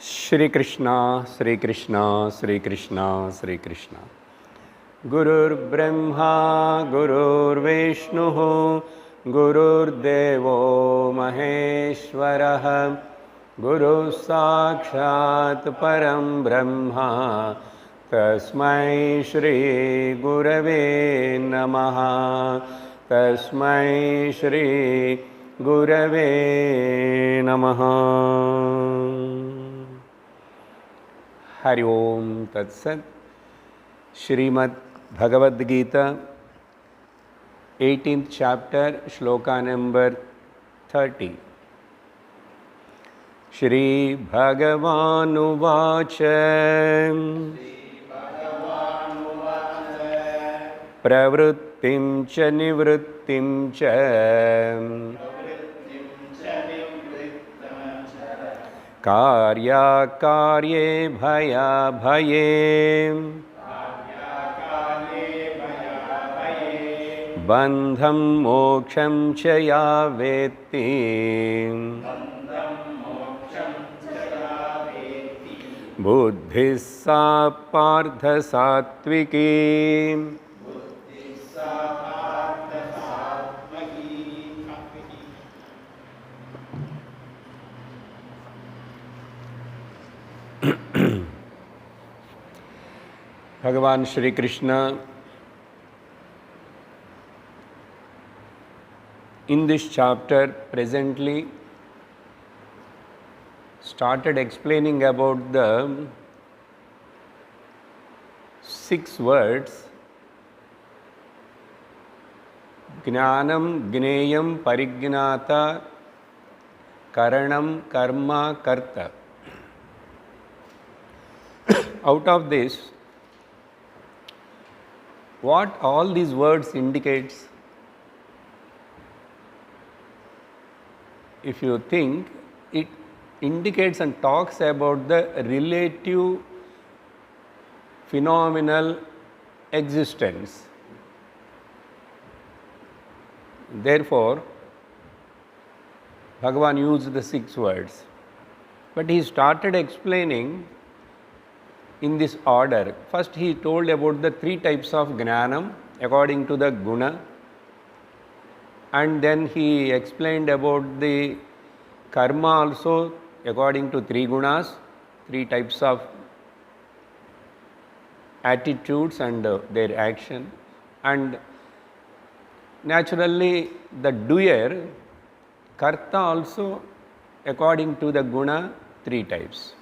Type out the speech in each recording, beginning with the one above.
Shri Krishna, Shri Krishna, Shri Krishna, Shri Krishna. Gurur Brahma, Gurur Vishnu, Gurur Devo Maheshwaraha, Guru Sakshat Param Brahma, Tasmai Shri Gurave Namaha, Tasmai Shri Gurave Namaha. Hari Om Tat Sat. Srimad Bhagavad Gita, 18th chapter, Sloka number 30. Shri Bhagavanu Vacha Pravrittim Cha Nivrittim Cha Karya Karye Bhaya Bhaye Bandham Moksham Chaya Veti Buddhissa Partha Sattviki Bhagavan Shri Krishna in this chapter presently started explaining about the 6 words Jnanam, Gneyam, Parignata, Karanam, Karma, Karta. Out of this, what all these words indicates? If you think, it indicates and talks about the relative phenomenal existence. Therefore, Bhagavan used the 6 words. But he started explaining in this order. First he told about the 3 types of Jnanam according to the Guna. And then he explained about the karma also according to 3 gunas, 3 types of attitudes and their action. And naturally the doer, karta also according to the guna, 3 types.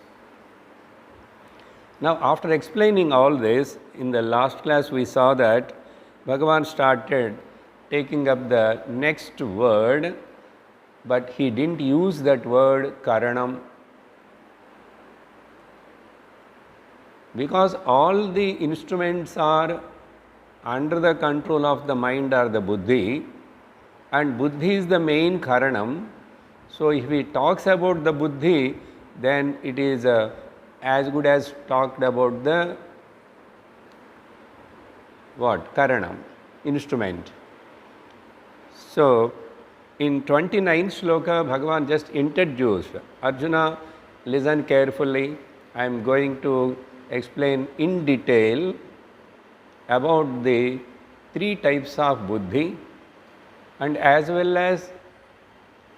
Now after explaining all this, in the last class we saw that Bhagavan started taking up the next word, but he didn't use that word Karanam, because all the instruments are under the control of the mind or the buddhi, and buddhi is the main Karanam. So if he talks about the buddhi, then it is as good as talked about the what? Karanam, instrument. So in 29th sloka, Bhagavan just introduced. Arjuna, listen carefully. I am going to explain in detail about the 3 types of buddhi, and as well as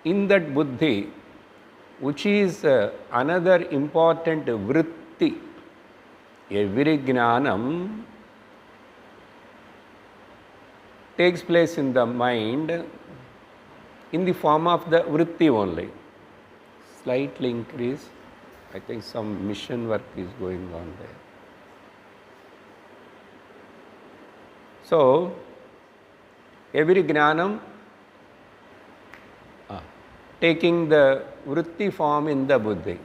in that buddhi, which is another important vritti. Every jnanam takes place in the mind in the form of the vritti only. Slightly increase. I think some mission work is going on there. So, every jnanam taking the vritti form in the buddhi.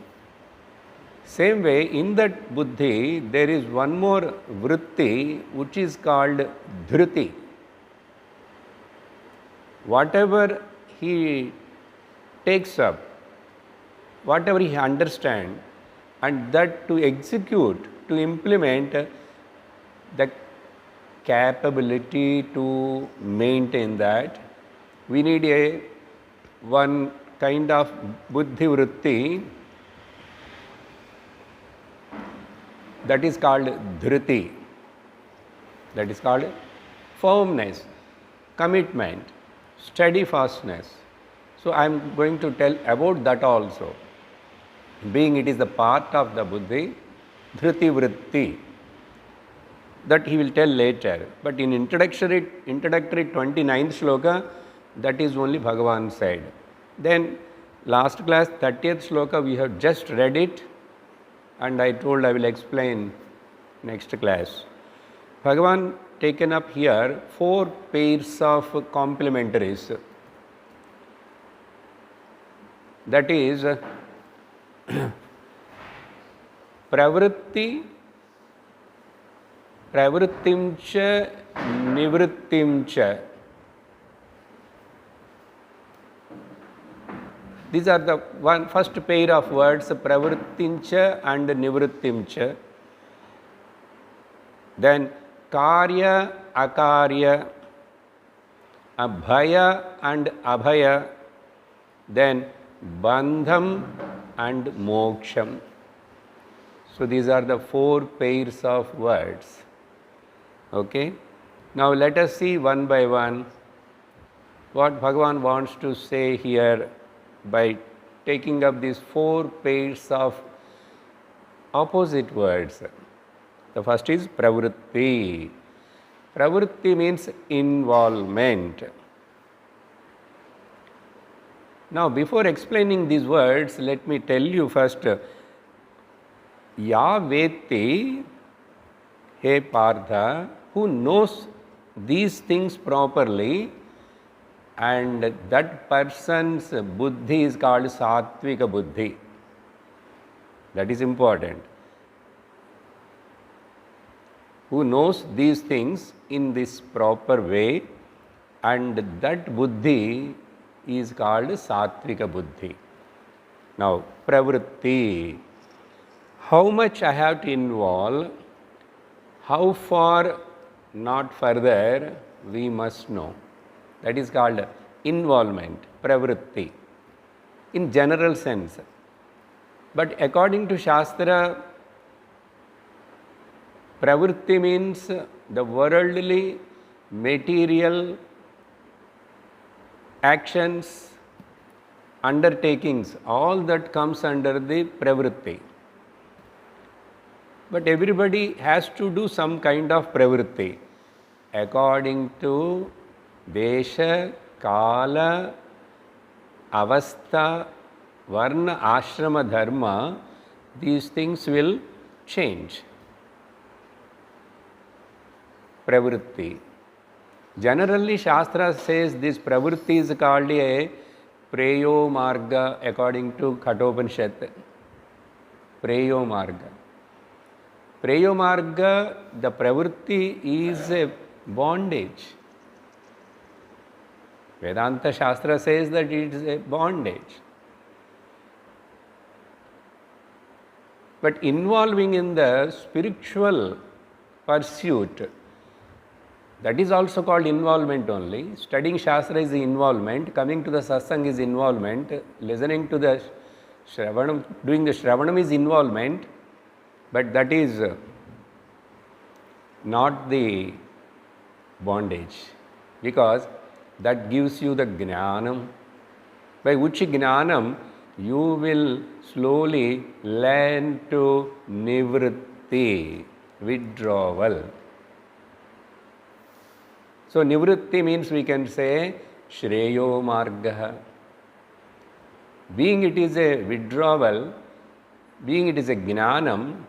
Same way, in that buddhi, there is one more vritti which is called dhruti. Whatever he takes up, whatever he understands, and that to execute, to implement, the capability to maintain that, we need a one kind of buddhi vritti that is called dhruti. That is called firmness, commitment, steadfastness. So I am going to tell about that also. Being it is the part of the buddhi, dhruti vritti, that he will tell later. But in introductory 29th sloka, that is only Bhagavan said. Then last class 30th sloka we have just read it, and I told I will explain next class. Bhagavan taken up here 4 pairs of complementaries. That is pravritti, pravrittim cha, nivrittim cha. These are the first pair of words, pravrittim cha and nivrittim cha. Then karya, akarya, abhaya and abhaya, then bandham and moksham. So these are the 4 pairs of words. Okay. Now let us see one by one what Bhagavan wants to say here by taking up these 4 pairs of opposite words. The first is pravritti. Pravritti means involvement. Now, before explaining these words, let me tell you first, Ya Vetti, he Partha, who knows these things properly, and that person's buddhi is called sattvika buddhi. That is important. Who knows these things in this proper way, and that buddhi is called sattvika buddhi. Now, pravritti. How much I have to involve, how far not further, we must know. That is called involvement, pravritti, in general sense. But according to Shastra, pravritti means the worldly, material actions, undertakings, all that comes under the pravritti. But everybody has to do some kind of pravritti according to desha, kala, avastha, varna, ashrama, dharma. These things will change. Pravritti. Generally, Shastra says this pravritti is called a preyo marga according to Kathopanishad. Preyo marga. Preyo marga, the pravritti is a bondage. Vedanta Shastra says that it is a bondage. But involving in the spiritual pursuit, that is also called involvement only. Studying Shastra is involvement, coming to the satsang is involvement, listening to the shravanam, doing the shravanam is involvement, but that is not the bondage, because that gives you the jnanam, by which jnanam you will slowly learn to nivritti, withdrawal. So nivritti means we can say shreyo marga. Being it is a withdrawal, being it is a jnanam,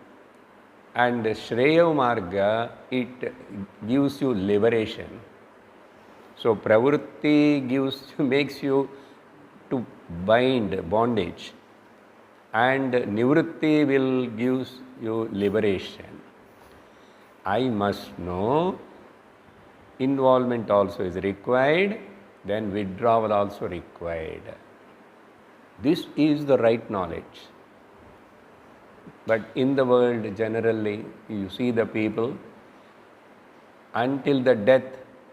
and shreyo marga, it gives you liberation. So pravritti makes you to bind, bondage, and nivritti will give you liberation. I must know involvement also is required, then withdrawal also required. This is the right knowledge. But in the world generally, you see the people, until the death,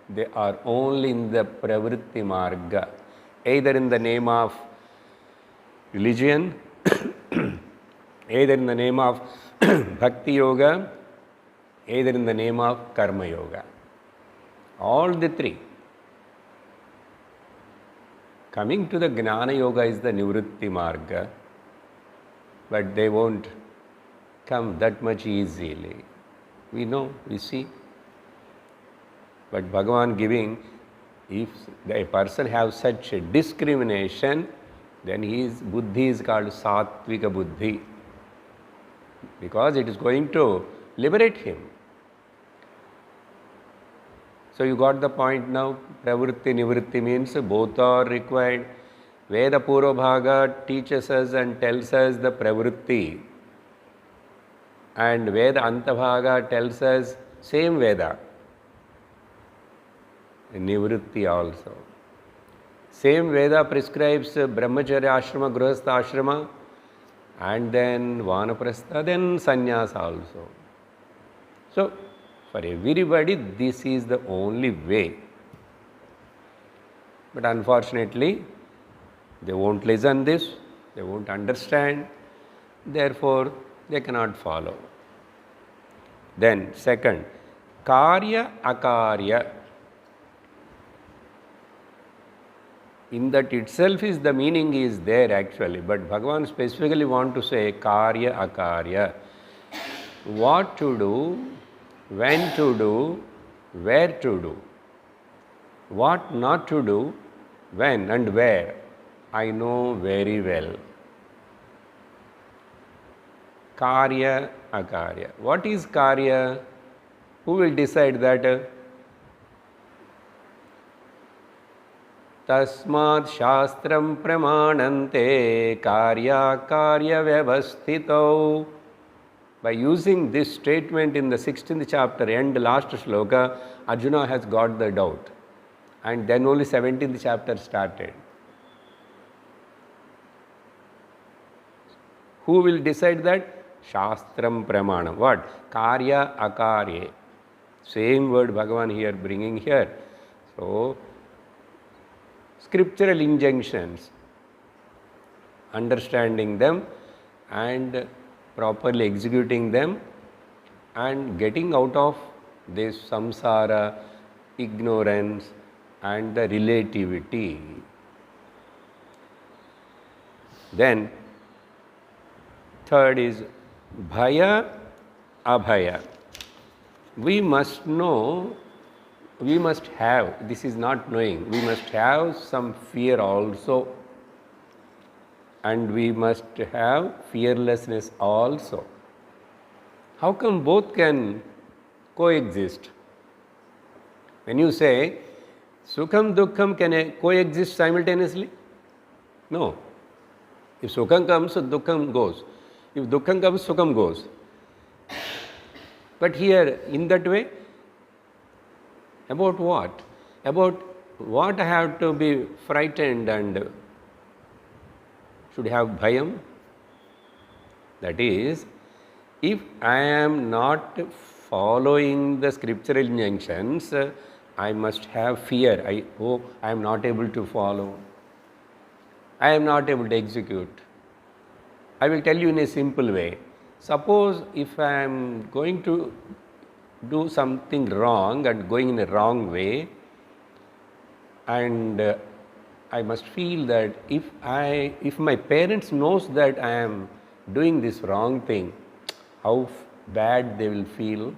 they are only in the pravritti marga, either in the name of religion either in the name of Bhakti Yoga, either in the name of Karma Yoga. All the three. Coming to the Gnana Yoga is the Nivritti Marga, but they won't come that much easily. We know, we see. But Bhagavan giving, if a person has such a discrimination, then his buddhi is called Sattvika Buddhi, because it is going to liberate him. So you got the point now. Pravritti, Nivritti means both are required. Veda Purva Bhaga teaches us and tells us the Pravritti, and Veda Antabhaga tells us same Veda, Nivritti also. Same Veda prescribes Brahmacharya Ashrama, Grihastha Ashrama, and then Vanaprastha, then Sannyasa also. So, for everybody, this is the only way. But unfortunately, they won't listen this, they won't understand, therefore they cannot follow. Then second, Karya Akarya. In that itself is the meaning is there actually, but Bhagavan specifically want to say Karya Akarya. What to do, when to do, where to do. What not to do, when and where, I know very well. Karya Akarya. What is Karya? Who will decide that? Tasmat Shastram Pramanante Karya Karya Vyavasthito. By using this statement in the 16th chapter, end last sloka, Arjuna has got the doubt. And then only 17th chapter started. Who will decide that? Shastram Pramanam. What? Karya Akarya. Same word Bhagavan here bringing here. So, scriptural injunctions, understanding them and properly executing them and getting out of this samsara, ignorance and the relativity. Then third is Bhaya Abhaya. We must know, we must have, this is not knowing, we must have some fear also, and we must have fearlessness also. How come both can coexist? When you say Sukham Dukkham, can coexist simultaneously? No. If Sukham comes, Dukkham goes. If Dukkham comes, Sukham goes. But here, in that way, about what? About what I have to be frightened and should have bhayam? That is, if I am not following the scriptural injunctions, I must have fear. I am not able to follow. I am not able to execute. I will tell you in a simple way. Suppose if I am going to do something wrong and going in a wrong way, and I must feel that if my parents knows that I am doing this wrong thing, how bad they will feel.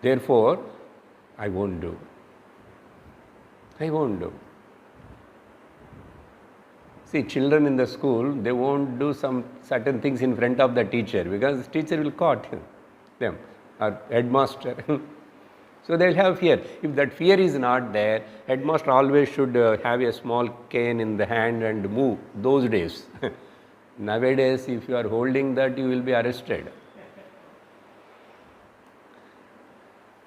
Therefore, I won't do. I won't do. See, children in the school, they won't do some certain things in front of the teacher because the teacher will caught them or headmaster. So they will have fear. If that fear is not there, headmaster always should have a small cane in the hand and move those days. Nowadays, if you are holding that, you will be arrested.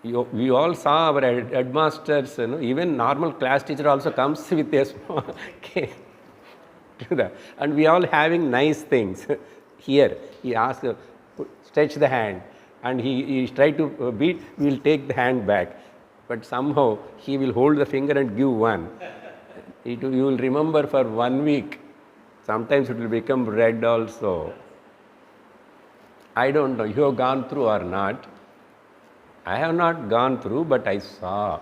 We all saw our headmasters, even normal class teacher also comes with a small cane. And we all having nice things. Here, he asks, stretch the hand. And he try to beat, we will take the hand back. But somehow, he will hold the finger and give one. You will remember for 1 week. Sometimes it will become red also. I don't know, you have gone through or not. I have not gone through, but I saw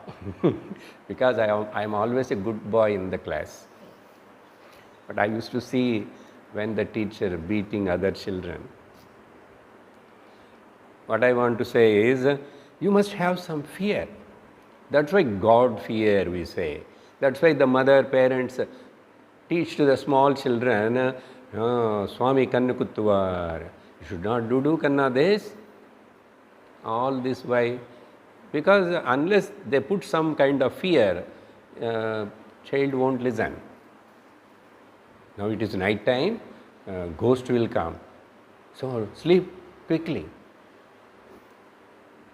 because I am always a good boy in the class. But I used to see when the teacher beating other children. What I want to say is, you must have some fear. That's why God fear, we say. That's why the mother, parents teach to the small children, Swami Kannu Kuttuvar. You should not do Kanna this. All this why? Because unless they put some kind of fear, child won't listen. Now it is night time, ghost will come. So sleep quickly.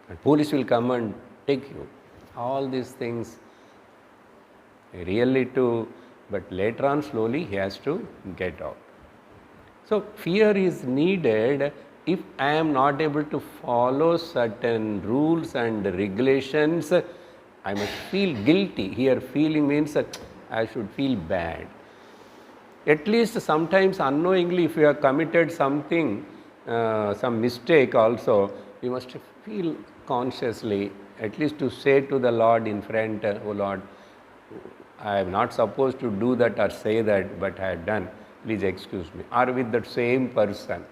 And police will come and take you. All these things really but later on slowly he has to get out. So fear is needed if I am not able to follow certain rules and regulations. I must feel guilty. Here feeling means that I should feel bad. At least sometimes unknowingly if you have committed something, some mistake also, you must feel consciously, at least to say to the Lord in front, oh Lord, I am not supposed to do that or say that, but I have done, please excuse me. Or with that same person,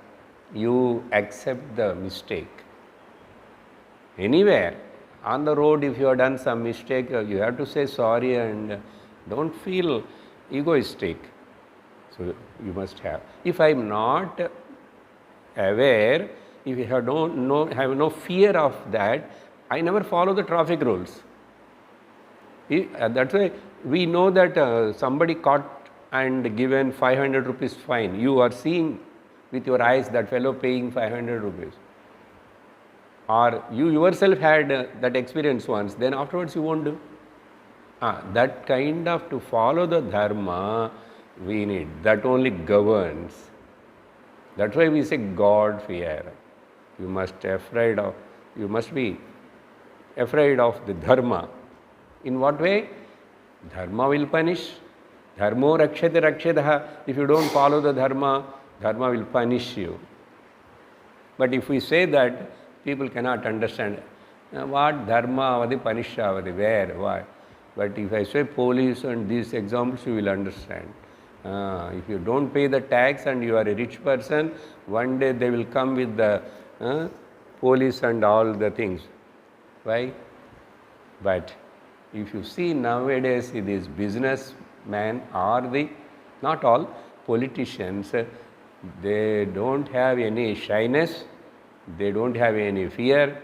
you accept the mistake. Anywhere, on the road if you have done some mistake, you have to say sorry and don't feel egoistic. So you must have. If I am not aware, if you have no fear of that, I never follow the traffic rules. That's why we know that somebody caught and given 500 rupees fine. You are seeing with your eyes that fellow paying 500 rupees. Or you yourself had that experience once, then afterwards you won't do. That kind of to follow the dharma we need. That only governs. That's why we say God fear. You must be afraid of the dharma. In what way? Dharma will punish. Dharmo rakshate rakshadaha. If you don't follow the dharma, dharma will punish you. But if we say that, people cannot understand. What dharma avadi panisha avadi, where, why? But if I say police and these examples, you will understand. If you don't pay the tax and you are a rich person, one day they will come with the police and all the things. Why? But if you see nowadays these businessmen or not all, politicians, they don't have any shyness, they don't have any fear.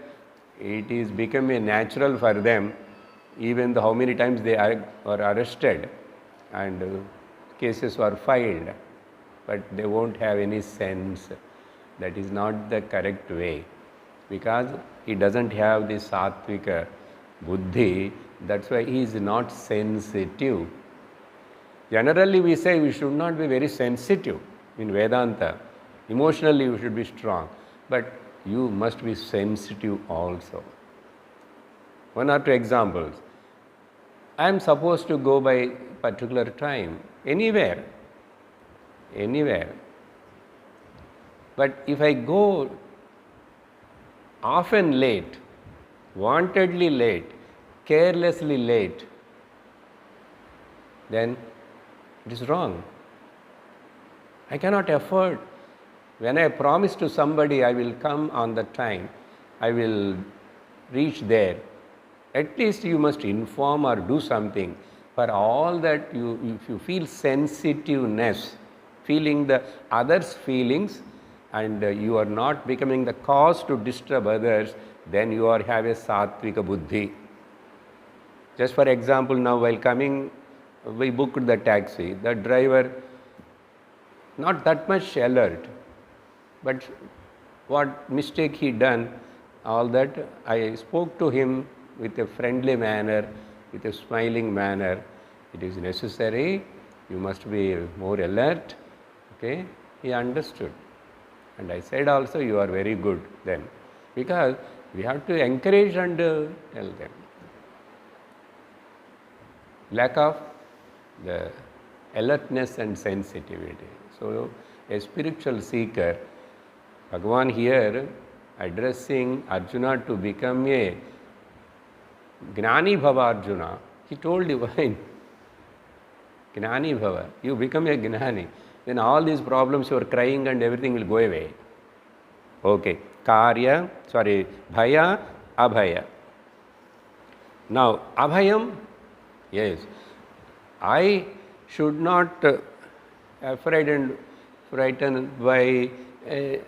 It is becoming natural for them, even though how many times they are arrested and cases were filed, but they won't have any sense. That is not the correct way, because he doesn't have the sattvika buddhi. That's why he is not sensitive. Generally we say we should not be very sensitive in Vedanta. Emotionally you should be strong, but you must be sensitive also. One or two examples. I am supposed to go by particular time, anywhere. But if I go often late, wantedly late, carelessly late, then it is wrong. I cannot afford. When I promise to somebody I will come on the time, I will reach there, at least you must inform or do something. For all that, if you feel sensitiveness, feeling the others' feelings, and you are not becoming the cause to disturb others, then you have a sattvika buddhi. Just for example, now while coming, we booked the taxi. The driver, not that much alert, but what mistake he done, all that, I spoke to him with a friendly manner, with a smiling manner. It is necessary, you must be more alert. Okay, he understood. And I said also, you are very good then, because we have to encourage and tell them. Lack of the alertness and sensitivity. So a spiritual seeker, Bhagavan here addressing Arjuna to become a Gnani Bhava Arjuna. He told divine, Gnani Bhava, you become a Gnani. Then all these problems you are crying and everything will go away. Okay, Bhaya, Abhaya. Now, Abhayam, yes, I should not afraid and frightened by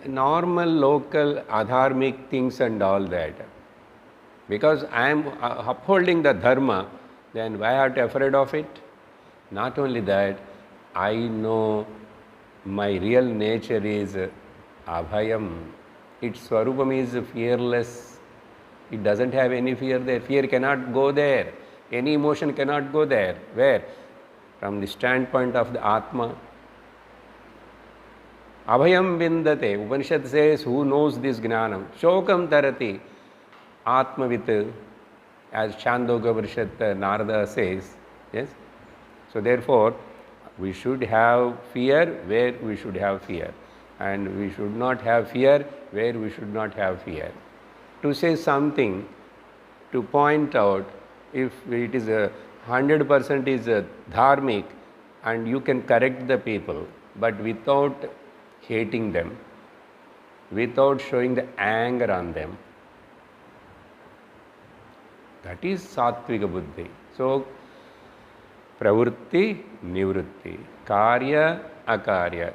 normal local adharmic things and all that. Because I am upholding the dharma, then why are you afraid of it? Not only that, I know my real nature is abhayam. Its swarupam is fearless. It doesn't have any fear there. Fear cannot go there. Any emotion cannot go there. Where? From the standpoint of the Atma. Abhayam vindate. Upanishad says, who knows this gnanam? Shokam tarati. Atmavit, as Chandogya Upanishad Narada says. Yes? So therefore, we should have fear where we should have fear. And we should not have fear where we should not have fear. To say something, to point out, if it is 100% is dharmic, and you can correct the people, but without hating them, without showing the anger on them, that is sattvika buddhi. So, pravritti, nivritti, karya, akarya,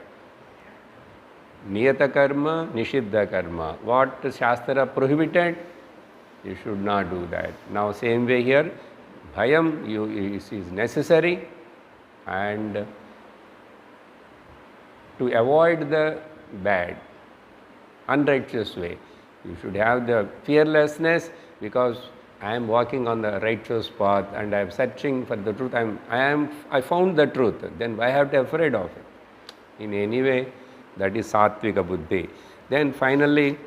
niyata karma, nishiddha karma. What Shastra prohibited, you should not do that. Now, same way here, bhayam is necessary, and to avoid the bad, unrighteous way, you should have the fearlessness, because I am walking on the righteous path and I am searching for the truth. I found the truth. Then why have to be afraid of it? In any way, that is sattvika buddhi. Then finally,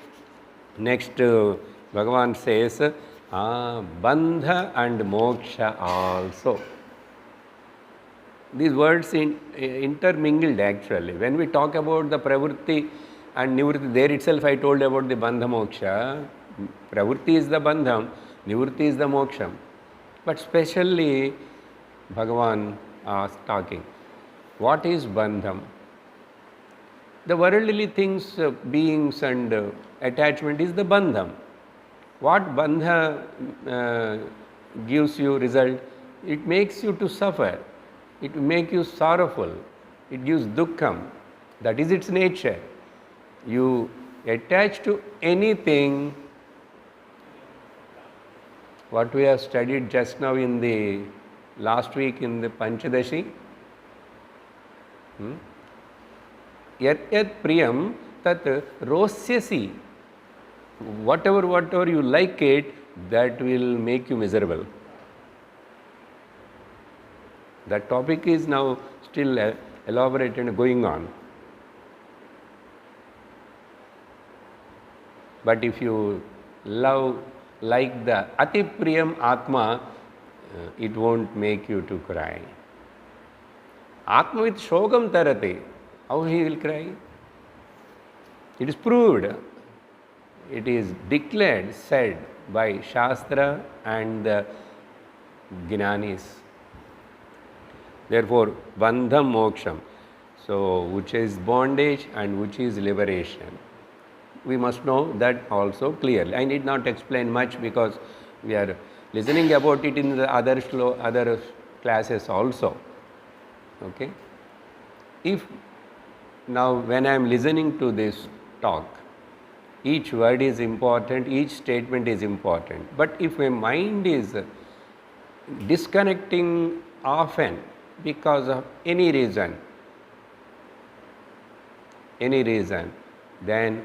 next Bhagavan says, bandha and moksha also. These words intermingled actually. When we talk about the pravritti and nivritti, there itself I told about the bandha moksha. Pravritti is the bandham, nivritti is the moksham. But specially, Bhagavan is talking. What is bandham? The worldly things, beings and attachment is the bandham. What bandha gives you result? It makes you to suffer. It will make you sorrowful. It gives dukkham. That is its nature. You attach to anything. What we have studied just now in the last week in the Panchadashi. Yat yat priyam tat rosyasi. Whatever you like it, that will make you miserable. That topic is now still elaborated and going on. But if you love like the ati priyam atma, it won't make you to cry. Atma with shokam tarate. How he will cry? It is proved. It is declared, said by Shastra and the Jnanis. Therefore, bandham moksham. So, which is bondage and which is liberation. We must know that also clearly. I need not explain much because we are listening about it in the other classes also. Okay? If now when I am listening to this talk, each word is important, each statement is important. But if my mind is disconnecting often because of any reason, then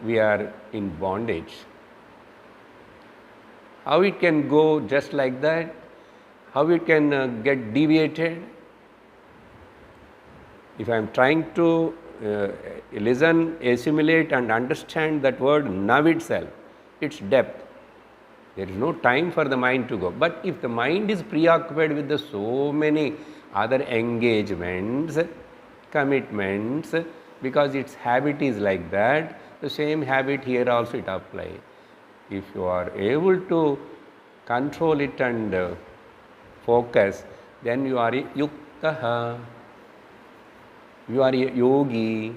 we are in bondage. How it can go just like that? How it can get deviated? If I am trying to listen, assimilate and understand that word now itself, its depth, there is no time for the mind to go. But if the mind is preoccupied with so many other engagements, commitments, because its habit is like that. The same habit here also it applies. If you are able to control it and focus, then you are a yuktaha, you are a yogi.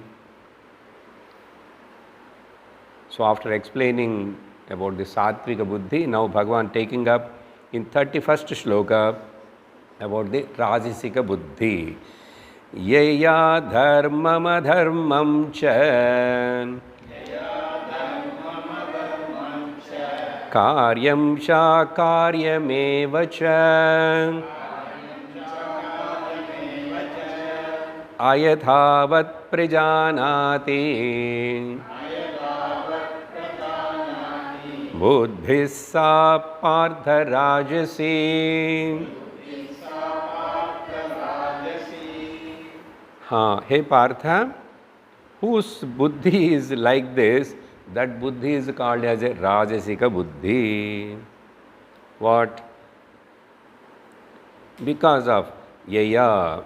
So after explaining about the Sattvika Buddhi, now Bhagavan taking up in 31st Shloka about the Rajasika Buddhi. Yaya dharmam adharmam cha karyam cha karyameva cha ayathavat prajanati buddhis sa partha rajasi. Hey Partha, whose buddhi is like this, that buddhi is called as a Rajasika Buddhi. What? Because of Yaya.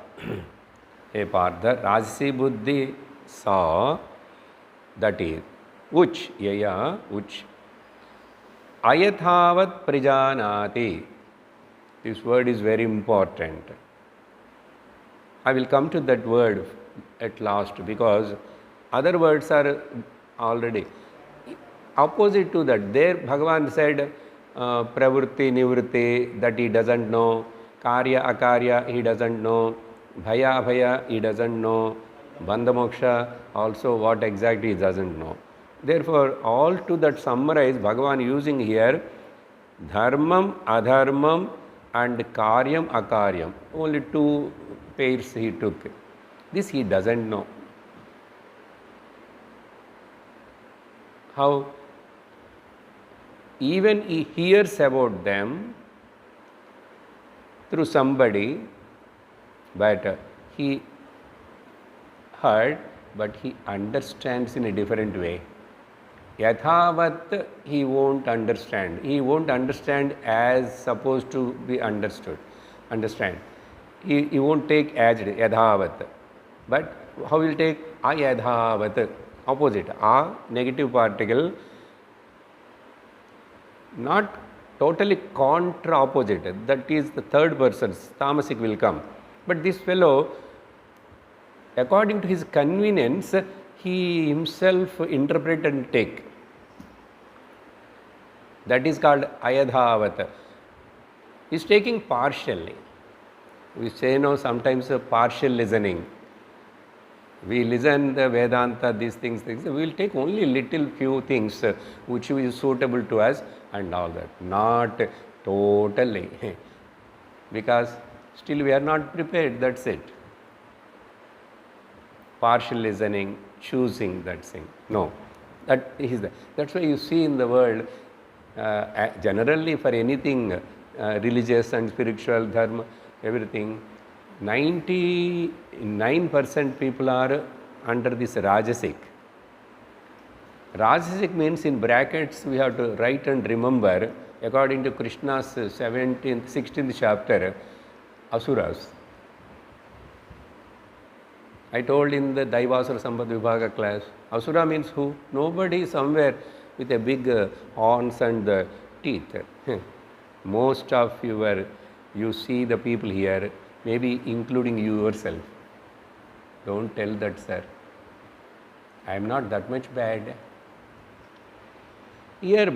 Hey Partha, Rajasi Buddhi saw, that is, which, Yaya, which, Ayathavat Prajanati. This word is very important. I will come to that word at last, because other words are already opposite to that. There Bhagavan said pravritti, nivritti, that he doesn't know, karya, akarya, he doesn't know, bhaya, abhaya, he doesn't know, bandha moksha, also what exactly he doesn't know. Therefore, all to that summarize, Bhagavan using here dharmam, adharmam and karyam, akaryam. Only two pairs he took. This he doesn't know. How? Even he hears about them through somebody, but he heard, but he understands in a different way. Yathavat he won't understand. He won't understand as supposed to be understood. Understand. He won't take as it is, yadhavat. But how will take ayadhavat? Opposite. A negative particle, not totally contra opposite. That is the third person, tamasic will come. But this fellow, according to his convenience, he himself interpret and take. That is called ayadhavat. He is taking partially. We say no, sometimes partial listening. We listen the Vedanta, these things. We will take only little few things which is suitable to us and all that. Not totally. Because still we are not prepared, that's it. Partial listening, choosing that thing. No. That is the, that's why you see in the world, generally for anything religious and spiritual, dharma, everything, 99% people are under this Rajasic. Rajasic means in brackets we have to write and remember, according to Krishna's 17th, 16th chapter, Asuras. I told in the Daivasura Sambad Vibhaga class, Asura means who? Nobody somewhere with a big horns and teeth. Most of you see the people here, maybe including you yourself. Don't tell that, sir. I am not that much bad. Here,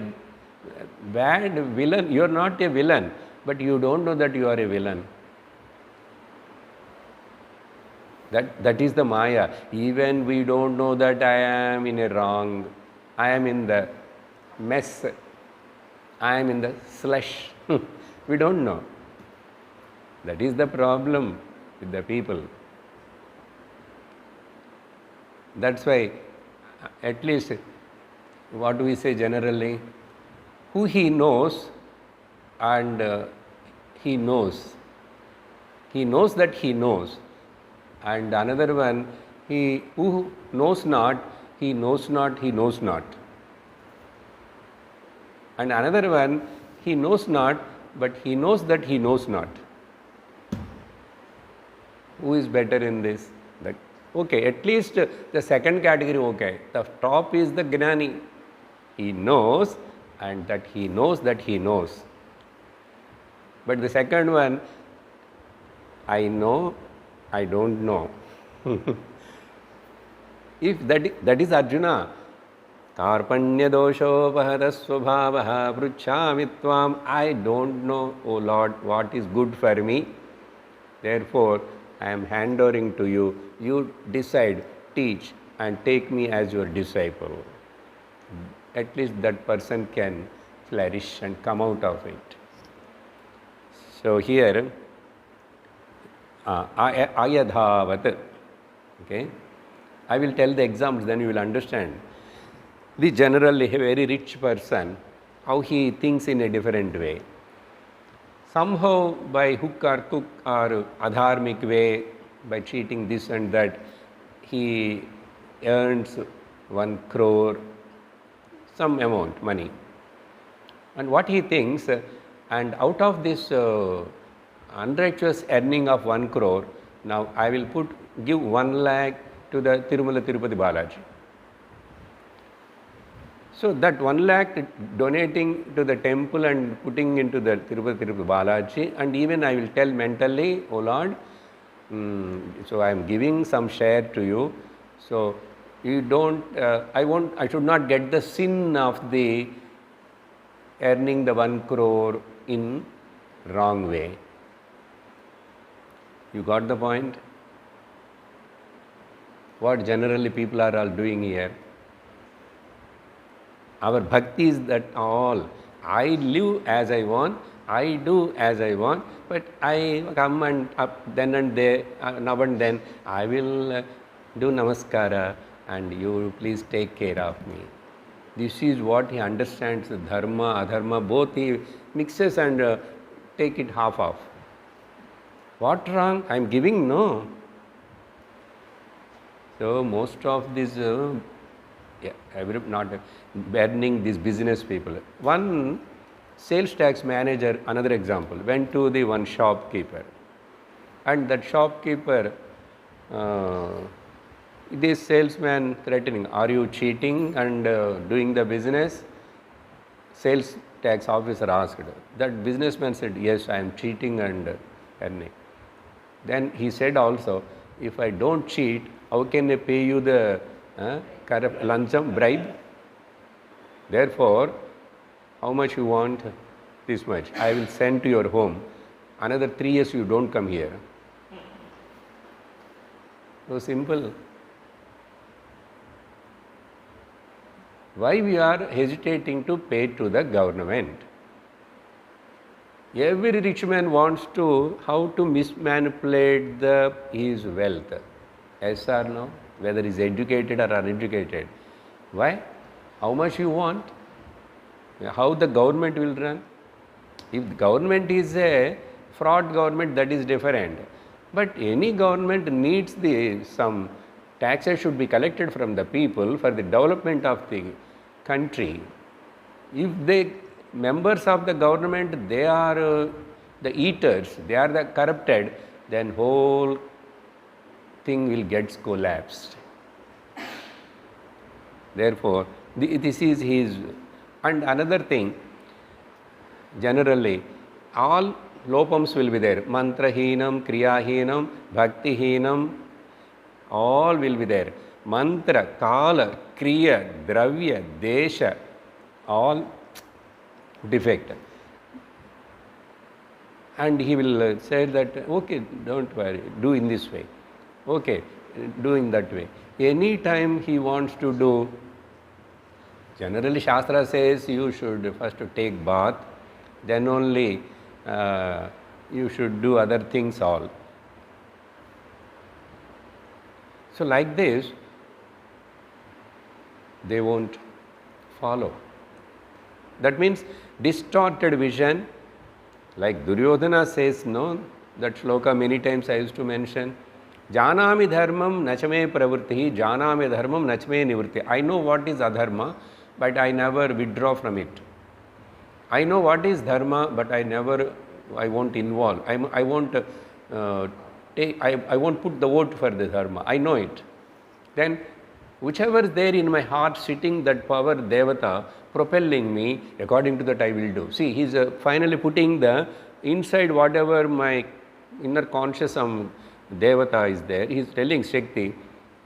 bad villain, you are not a villain, but you don't know that you are a villain. That is the Maya. Even we don't know that I am in a wrong, I am in the mess, I am in the slush. We don't know. That is the problem with the people. That's why, at least, what do we say generally? Who he knows and he knows. He knows that he knows. And another one, who knows not, he knows not, he knows not. And another one, he knows not, but he knows that he knows not. Who is better in this? That Okay, at least the second category, okay. The top is the Gnani. He knows, and that he knows that he knows. But the second one, I know, I don't know. If that is Arjuna, Karpanya doshopahatas svabhavaha pruchhami tvam, I don't know, O Lord, what is good for me. Therefore, I am handovering to you. You decide, teach, and take me as your disciple. At least that person can flourish and come out of it. So here, ayadhavat. Okay, I will tell the examples, then you will understand. The generally a very rich person, how he thinks in a different way. Somehow by hook or crook or adharmic way, by cheating this and that, he earns 1 crore, some amount, money. And what he thinks, and out of this unrighteous earning of 1 crore, now I will give 1 lakh to the Tirumala Tirupati Balaji. So that 1 lakh donating to the temple and putting into the Tirupati Tirupati Balaji, and even I will tell mentally, oh Lord, so I am giving some share to you. So you don't, I should not get the sin of the earning the 1 crore in wrong way. You got the point? What generally people are all doing here. Our bhakti is that all. I live as I want, I do as I want, but I come and up then and there, now and then, I will do namaskara and you please take care of me. This is what he understands, dharma, adharma, both he mixes and take it half off. What wrong? I am giving, no. So most of these, not burning these business people. One sales tax manager, another example, went to the one shopkeeper, and that shopkeeper, this salesman threatening, are you cheating and doing the business? Sales tax officer asked. That businessman said, yes, I am cheating and earning. Then he said also, if I don't cheat, how can I pay you the luncham, bribe? Therefore, how much you want? This much. I will send to your home. Another 3 years you don't come here. So simple. Why we are hesitating to pay to the government? Every rich man wants to, how to mismanipulate his wealth. Yes or no? Whether he is educated or uneducated. Why? How much you want? How the government will run? If the government is a fraud government, that is different. But any government needs some taxes should be collected from the people for the development of the country. If the members of the government, they are the eaters, they are the corrupted, then whole thing will get collapsed. Therefore, this is his. And another thing, generally, all lopams will be there. Mantrahinam, kriyahinam, bhaktihinam, all will be there. Mantra, kala, kriya, dravya, desha, all defect. And he will say that, okay, don't worry, do in this way. Okay, do in that way. Any time he wants to do, generally Shastra says you should first take bath, then only you should do other things all. So like this, they won't follow. That means distorted vision, like Duryodhana says, no, that shloka many times I used to mention. Janami dharmam nachame pravritti, janami dharmam nachame nivritti. I know what is adharma, but I never withdraw from it. I know what is dharma, but I won't involve. I won't I won't put the vote for the dharma. I know it. Then whichever is there in my heart sitting, that power, Devata, propelling me, according to that I will do. See, he's finally putting the inside whatever my inner conscious Devata is there. He's telling Shakti,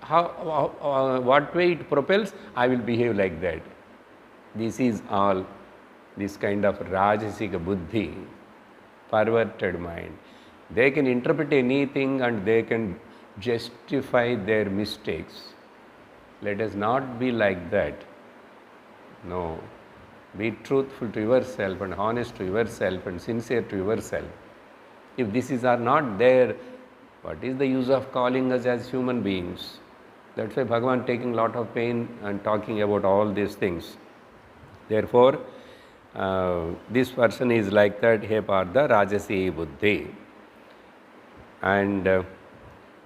what way it propels, I will behave like that. This is all this kind of Rajasika Buddhi, perverted mind. They can interpret anything and they can justify their mistakes. Let us not be like that. No. Be truthful to yourself and honest to yourself and sincere to yourself. If these are not there, what is the use of calling us as human beings? That's why Bhagavan taking lot of pain and talking about all these things. Therefore, this person is like that, He Partha, Rajasi Buddhi. And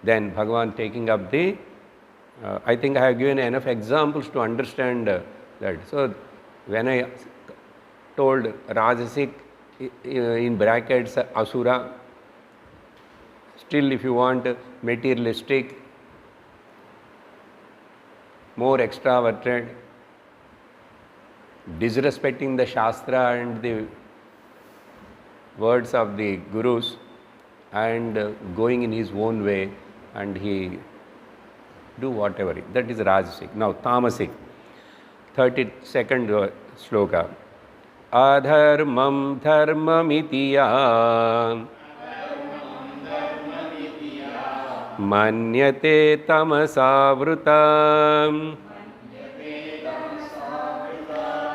then Bhagavan taking up the, I think I have given enough examples to understand that. So, when I told Rajasic, in brackets Asura, still if you want materialistic, more extroverted, disrespecting the Shastra and the words of the Gurus, and going in his own way, and he do whatever. That is Rajasic. Now Tamasic, 32nd sloka. Adharmam dharmamitiya manyate tamasavrutam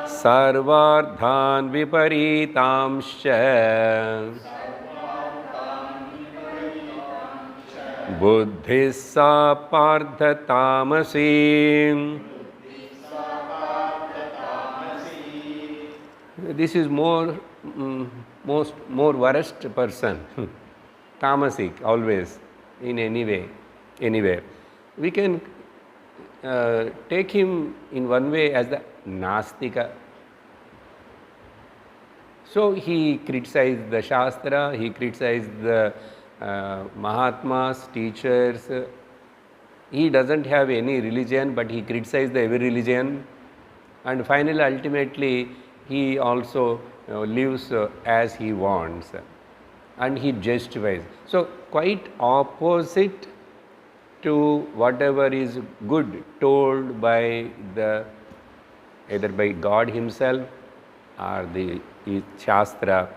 sarvardhan viparitamscha buddhi sa partha tamasi. This is more worst person, tamasic, always, in any way, anywhere. We can take him in one way as the Nastika. So he criticized the Shastra, he criticized the Mahatmas, teachers. He doesn't have any religion, but he criticized every religion. And finally, ultimately, he also lives as he wants, and he justifies. So quite opposite to whatever is good told by either by God himself or the Shastra.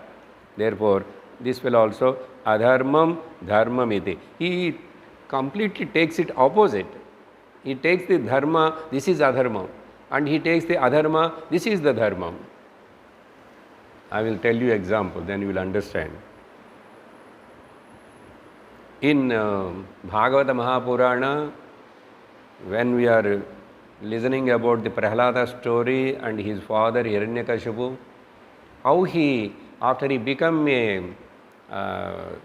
Therefore, this will also adharmam dharmamiti. He completely takes it opposite. He takes the dharma, this is adharma, and he takes the adharma, this is the dharma. I will tell you example, then you will understand. In Bhagavata Mahapurana, when we are listening about the Prahlada story and his father Hiranyakashipu, how he, after he became a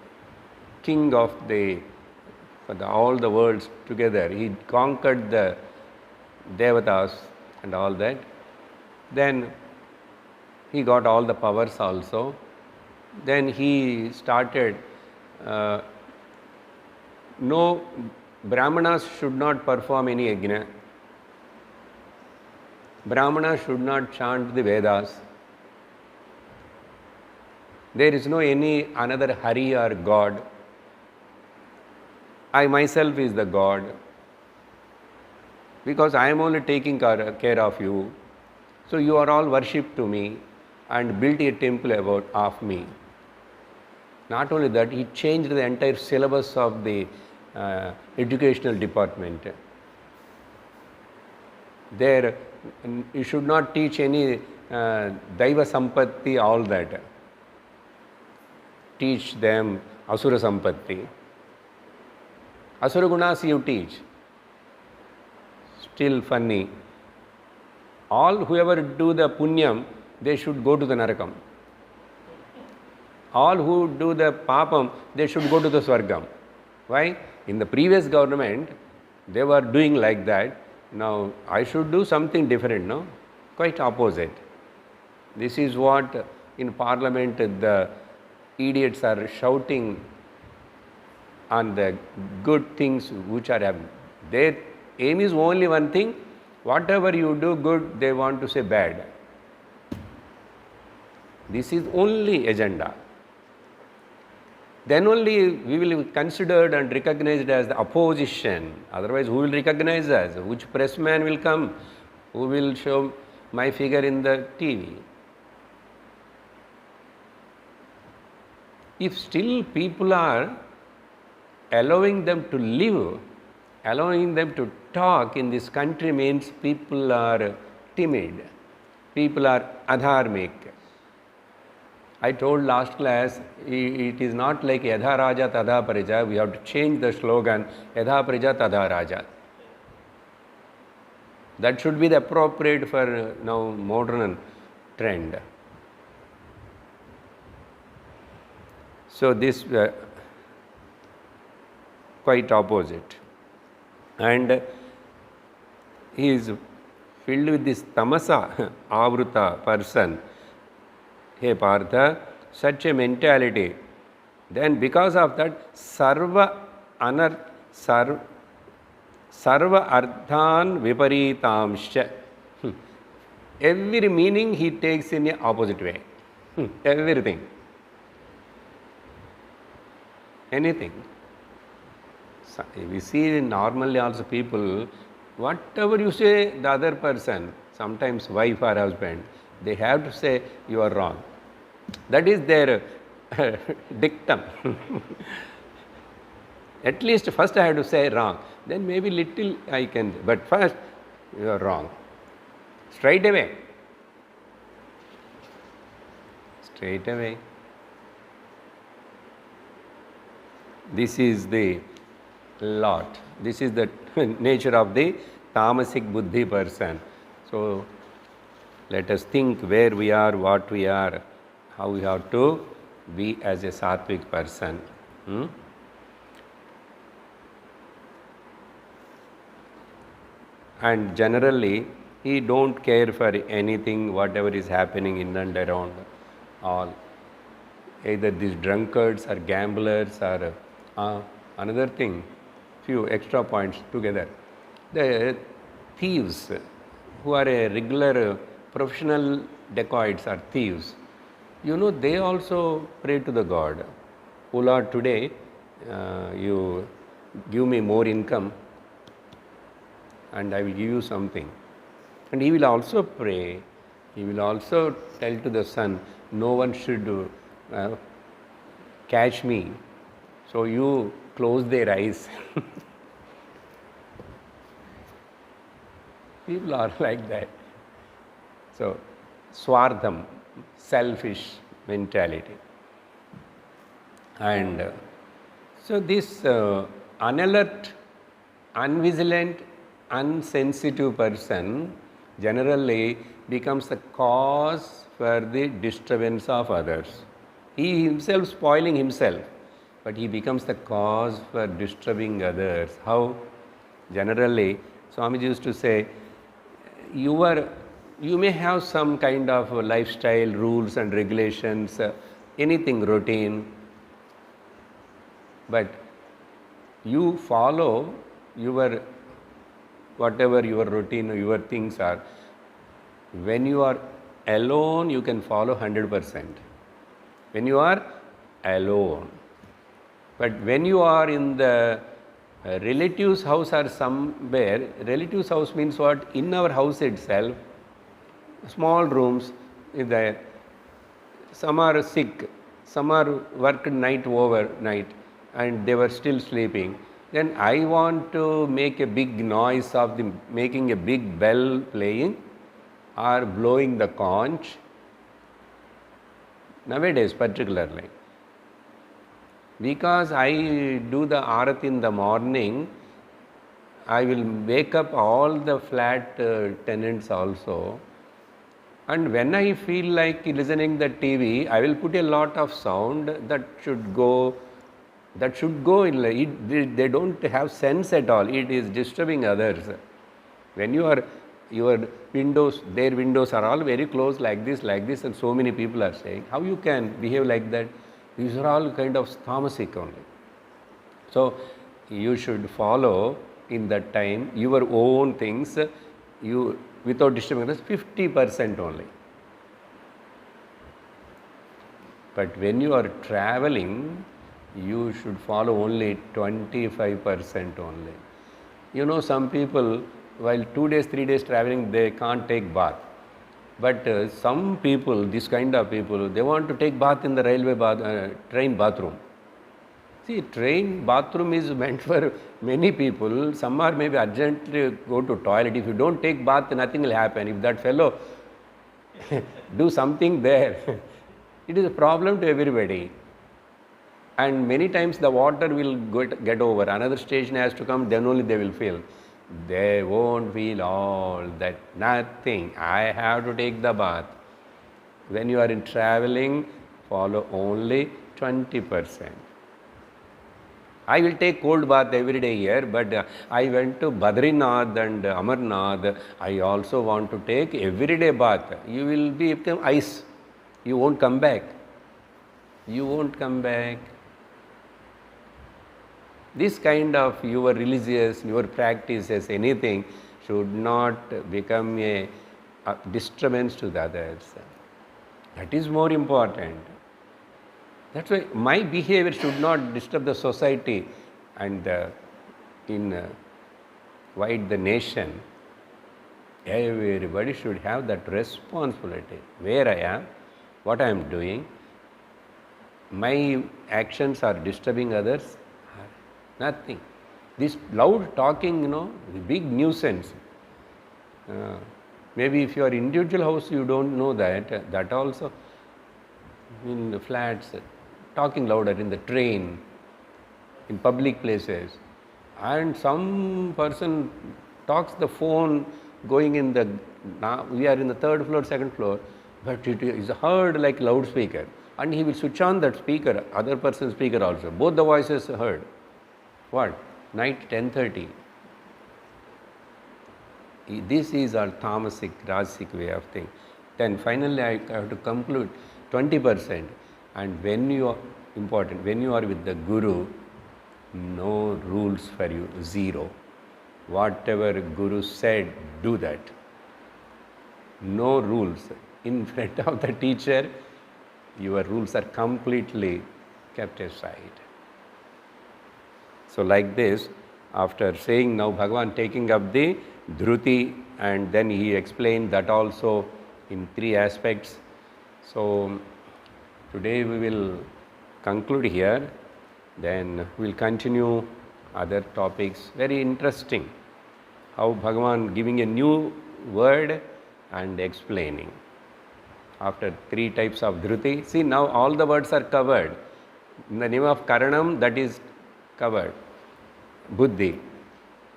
king of all the worlds together, he conquered the Devatas and all that. Then he got all the powers also. Then he started, no, Brahmanas should not perform any yajna. Brahmanas should not chant the Vedas. There is no any another Hari or God. I myself is the God, because I am only taking care of you. So you are all worship to me and built a temple of me. Not only that, he changed the entire syllabus of the educational department. There, you should not teach any Daiva Sampatti, all that. Teach them Asura Sampatti. Asura Gunas you teach. Still funny. All whoever do the punyam, they should go to the narakam. All who do the papam, they should go to the swargam. Why? In the previous government, they were doing like that. Now, I should do something different, no? Quite opposite. This is what in parliament the idiots are shouting on the good things which are happening. Their aim is only one thing, whatever you do good, they want to say bad. This is only agenda. Then only we will be considered and recognized as the opposition. Otherwise, who will recognize us? Which pressman will come? Who will show my figure in the TV? If still people are allowing them to live, allowing them to talk in this country, means people are timid, people are adharmic. I told last class, it is not like Yadha Raja Tadha Parija. We have to change the slogan, Yadha Parija Tadha Raja. That should be the appropriate for now modern trend. So this quite opposite. And he is filled with this tamasa, avruta person. Hey Partha, such a mentality. Then because of that, sarva arthan viparitamscha. Every meaning he takes in a opposite way. Everything. Anything. So we see normally also people, whatever you say, the other person, sometimes wife or husband, they have to say you are wrong. That is their dictum. At least first I have to say wrong, then maybe little I can, but first you are wrong. Straight away. Straight away. This is the lot. This is the nature of the tamasic buddhi person. So let us think where we are, what we are, how we have to be as a sattvic person. And generally, he don't care for anything, whatever is happening in and around all. Either these drunkards or gamblers or another thing, few extra points together. The thieves who are a regular professional dacoits or thieves, you know, they also pray to the God. Oh Lord, today you give me more income and I will give you something. And he will also pray, he will also tell to the sun, no one should catch me. So you close their eyes. People are like that. So, swartham, selfish mentality. And so this unalert, unvigilant, unsensitive person generally becomes the cause for the disturbance of others. He himself spoiling himself, but he becomes the cause for disturbing others. How? Generally, Swamiji used to say, you may have some kind of lifestyle, rules and regulations, anything routine, but you follow your whatever your routine, your things are. When you are alone, you can follow 100%. When you are alone. But when you are in the relative's house or somewhere, relative's house means what? In our house itself, small rooms is there. Some are sick, some are worked night overnight and they were still sleeping. Then I want to make a big noise of making a big bell playing or blowing the conch. Nowadays particularly. Because I do the Arat in the morning, I will wake up all the flat tenants also. And when I feel like listening the TV, I will put a lot of sound that should go in it. They don't have sense at all. It is disturbing others. When your windows, their windows are all very close like this, and so many people are saying, how you can behave like that? These are all kind of tamasic only. So you should follow in that time your own things, you without disturbing others, 50% only. But when you are traveling, you should follow only 25% only. You know, some people, while 2 days, 3 days traveling, they can't take bath. But some people, this kind of people, they want to take bath in the train bathroom. See, train bathroom is meant for many people. Some are maybe urgently go to toilet. If you don't take bath, nothing will happen. If that fellow do something there, it is a problem to everybody. And many times the water will get over. Another station has to come, then only they will feel. They won't feel all that, nothing. I have to take the bath. When you are in traveling, follow only 20%. I will take cold bath every day here, but I went to Badrinath and Amarnath. I also want to take everyday bath. You will become ice. You won't come back. You won't come back. This kind of your religious, your practices, anything should not become a disturbance to the others. That is more important. That's why my behavior should not disturb the society and in wide the nation. Everybody should have that responsibility. Where I am, what I am doing, my actions are disturbing others, nothing. This loud talking, you know, big nuisance. Maybe if you are individual house, you don't know that. That also in the flats, talking louder in the train, in public places, and some person talks the phone going in the. Now we are in the third floor, second floor, but it is heard like loudspeaker, and he will switch on that speaker, other person's speaker also. Both the voices heard. What? Night 10:30. This is our tamasic, rajasic way of thinking. Then finally I have to conclude 20%. And when you are important, when you are with the Guru, no rules for you, zero. Whatever Guru said, do that. No rules. In front of the teacher, your rules are completely kept aside. So like this, after saying now Bhagavan taking up the Dhruti, and then he explained that also in 3 aspects. So today we will conclude here, then we will continue other topics. Very interesting how Bhagavan giving a new word and explaining. After 3 types of Dhruti, see now all the words are covered. In the name of Karanam, that is covered, Buddhi.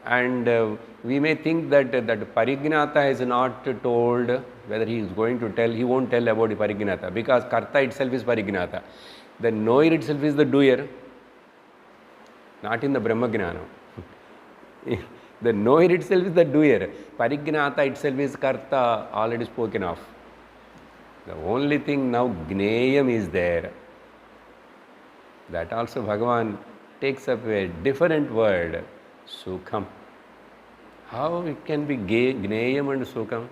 And we may think that Parignata is not told, whether he is going to tell, he won't tell about the Parignata, because Karta itself is Parignata. The knower itself is the doer, not in the Brahmagnana. The knower itself is the doer. Parignata itself is Karta, already spoken of. The only thing now, Gneyam is there. That also Bhagavan takes up a different word, Sukham. How it can be Gneyam and Sukham?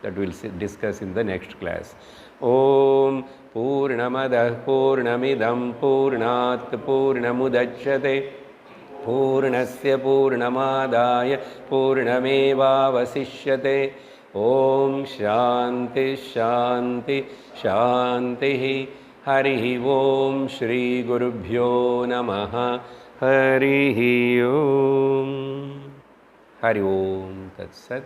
That we will discuss in the next class. Om Purnamadah Purnamidam Purnat Purnamudachyate Purnasya Purnamadaya Purnameva Vasishyate. Om Shanti Shanti Shanti. Hari Om Shri Gurubhyo Namaha. Hari Om. Hari Om Tat Sat.